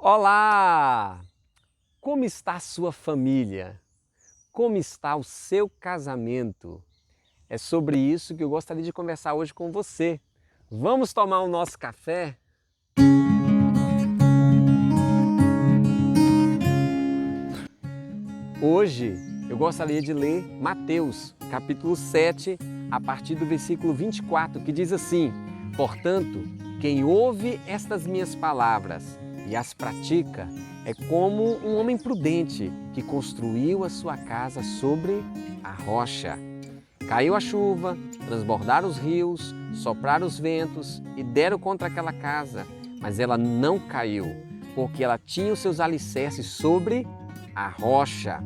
Olá! Como está a sua família? Como está o seu casamento? É sobre isso que eu gostaria de conversar hoje com você. Vamos tomar o nosso café? Hoje eu gostaria de ler Mateus, capítulo 7, a partir do versículo 24, que diz assim: Portanto, quem ouve estas minhas palavras e as pratica é como um homem prudente que construiu a sua casa sobre a rocha. Caiu a chuva, transbordaram os rios, sopraram os ventos e deram contra aquela casa, mas ela não caiu, porque ela tinha os seus alicerces sobre a rocha.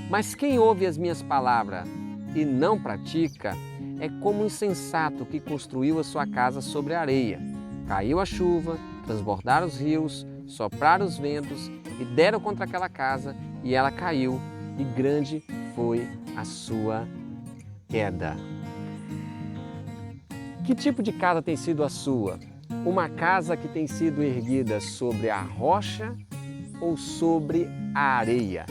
Mas quem ouve as minhas palavras e não pratica é como um insensato que construiu a sua casa sobre a areia. Caiu a chuva, transbordaram os rios, sopraram os ventos e deram contra aquela casa, e ela caiu, e grande foi a sua queda. Que tipo de casa tem sido a sua? Uma casa que tem sido erguida sobre a rocha ou sobre a areia?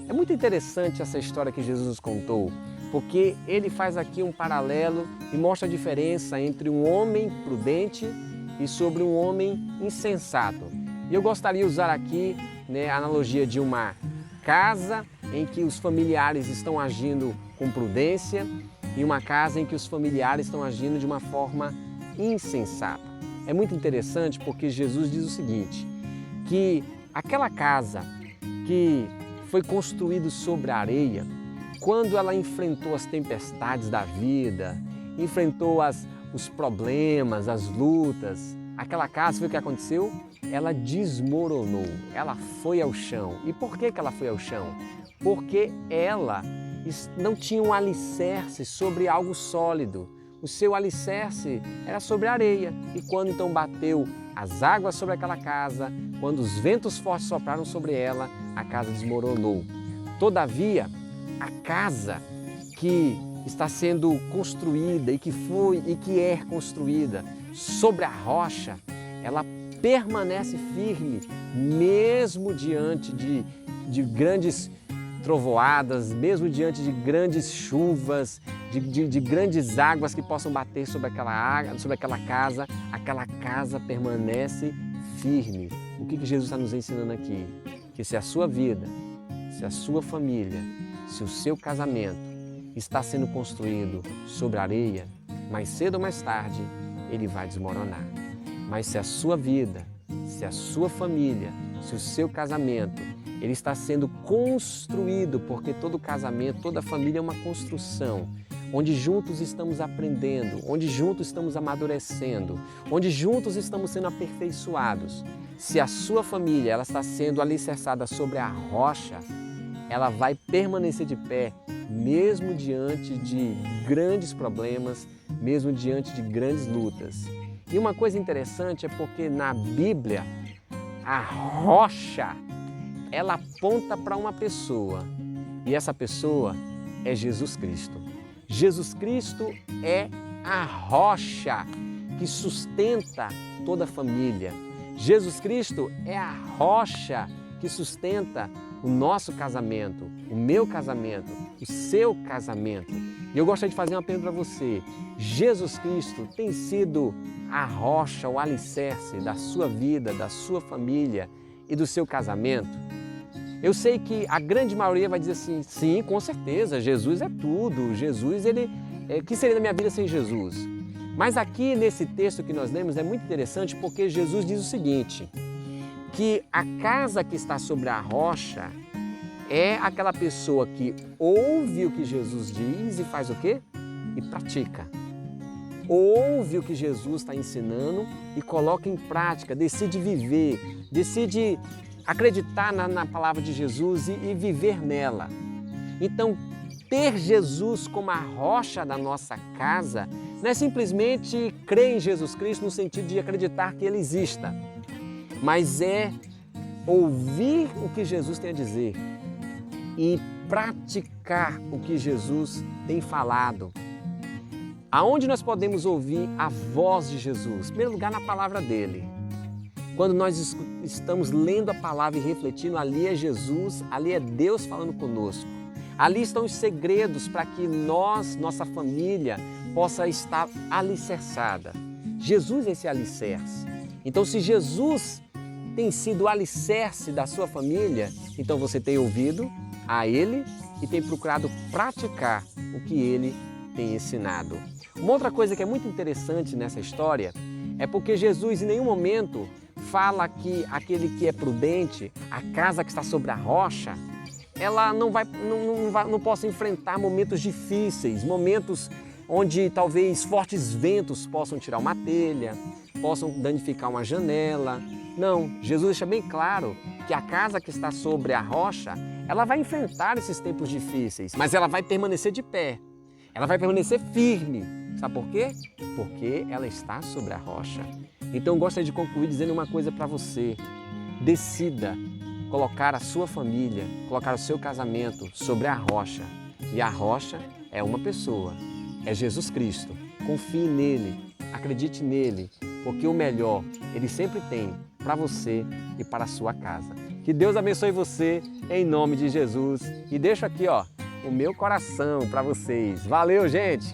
É muito interessante essa história que Jesus nos contou, porque ele faz aqui um paralelo e mostra a diferença entre um homem prudente e sobre um homem insensato. E eu gostaria de usar aqui a analogia de uma casa em que os familiares estão agindo com prudência e uma casa em que os familiares estão agindo de uma forma insensata. É muito interessante porque Jesus diz o seguinte, que aquela casa que foi construída sobre a areia, quando ela enfrentou as tempestades da vida, enfrentou os problemas, as lutas, aquela casa, foi o que aconteceu? Ela desmoronou, ela foi ao chão. E por que ela foi ao chão? Porque ela não tinha um alicerce sobre algo sólido. O seu alicerce era sobre a areia. E quando então bateu as águas sobre aquela casa, quando os ventos fortes sopraram sobre ela, a casa desmoronou. Todavia, a casa que está sendo construída e que é construída sobre a rocha, ela permanece firme, mesmo diante de grandes trovoadas, mesmo diante de grandes chuvas, de grandes águas que possam bater sobre aquela casa permanece firme. O que Jesus está nos ensinando aqui? Que se a sua vida, se a sua família, se o seu casamento está sendo construído sobre areia, mais cedo ou mais tarde ele vai desmoronar. Mas se a sua vida, se a sua família, se o seu casamento, ele está sendo construído, porque todo casamento, toda família é uma construção, onde juntos estamos aprendendo, onde juntos estamos amadurecendo, onde juntos estamos sendo aperfeiçoados. Se a sua família ela está sendo alicerçada sobre a rocha, ela vai permanecer de pé, mesmo diante de grandes problemas, mesmo diante de grandes lutas. E uma coisa interessante é porque na Bíblia, a rocha, ela aponta para uma pessoa, e essa pessoa é Jesus Cristo. Jesus Cristo é a rocha que sustenta toda a família. Jesus Cristo é a rocha que sustenta o nosso casamento, o meu casamento, o seu casamento. E eu gostaria de fazer uma pergunta para você. Jesus Cristo tem sido a rocha, o alicerce da sua vida, da sua família e do seu casamento? Eu sei que a grande maioria vai dizer assim, sim, com certeza, Jesus é tudo, Jesus, que seria da minha vida sem Jesus? Mas aqui nesse texto que nós lemos é muito interessante porque Jesus diz o seguinte, que a casa que está sobre a rocha é aquela pessoa que ouve o que Jesus diz e faz o quê? E pratica. Ouve o que Jesus está ensinando e coloca em prática, decide viver, decide acreditar na palavra de Jesus e viver nela. Então, ter Jesus como a rocha da nossa casa não é simplesmente crer em Jesus Cristo no sentido de acreditar que Ele exista, mas é ouvir o que Jesus tem a dizer e praticar o que Jesus tem falado. Aonde nós podemos ouvir a voz de Jesus? Em primeiro lugar, na palavra dele. Quando nós estamos lendo a palavra e refletindo, ali é Jesus, ali é Deus falando conosco. Ali estão os segredos para que nossa família, possa estar alicerçada. Jesus é esse alicerce. Então, se Jesus tem sido o alicerce da sua família, então você tem ouvido a Ele e tem procurado praticar o que Ele tem ensinado. Uma outra coisa que é muito interessante nessa história é porque Jesus em nenhum momento fala que aquele que é prudente, a casa que está sobre a rocha, ela não possa enfrentar momentos difíceis, momentos onde talvez fortes ventos possam tirar uma telha, possam danificar uma janela. Não, Jesus deixa bem claro que a casa que está sobre a rocha, ela vai enfrentar esses tempos difíceis, mas ela vai permanecer de pé, ela vai permanecer firme. Sabe por quê? Porque ela está sobre a rocha. Então eu gostaria de concluir dizendo uma coisa para você. Decida colocar a sua família, colocar o seu casamento sobre a rocha. E a rocha é uma pessoa, é Jesus Cristo. Confie nele, acredite nele, porque o melhor Ele sempre tem para você e para a sua casa. Que Deus abençoe você em nome de Jesus. E deixo aqui o meu coração para vocês. Valeu, gente!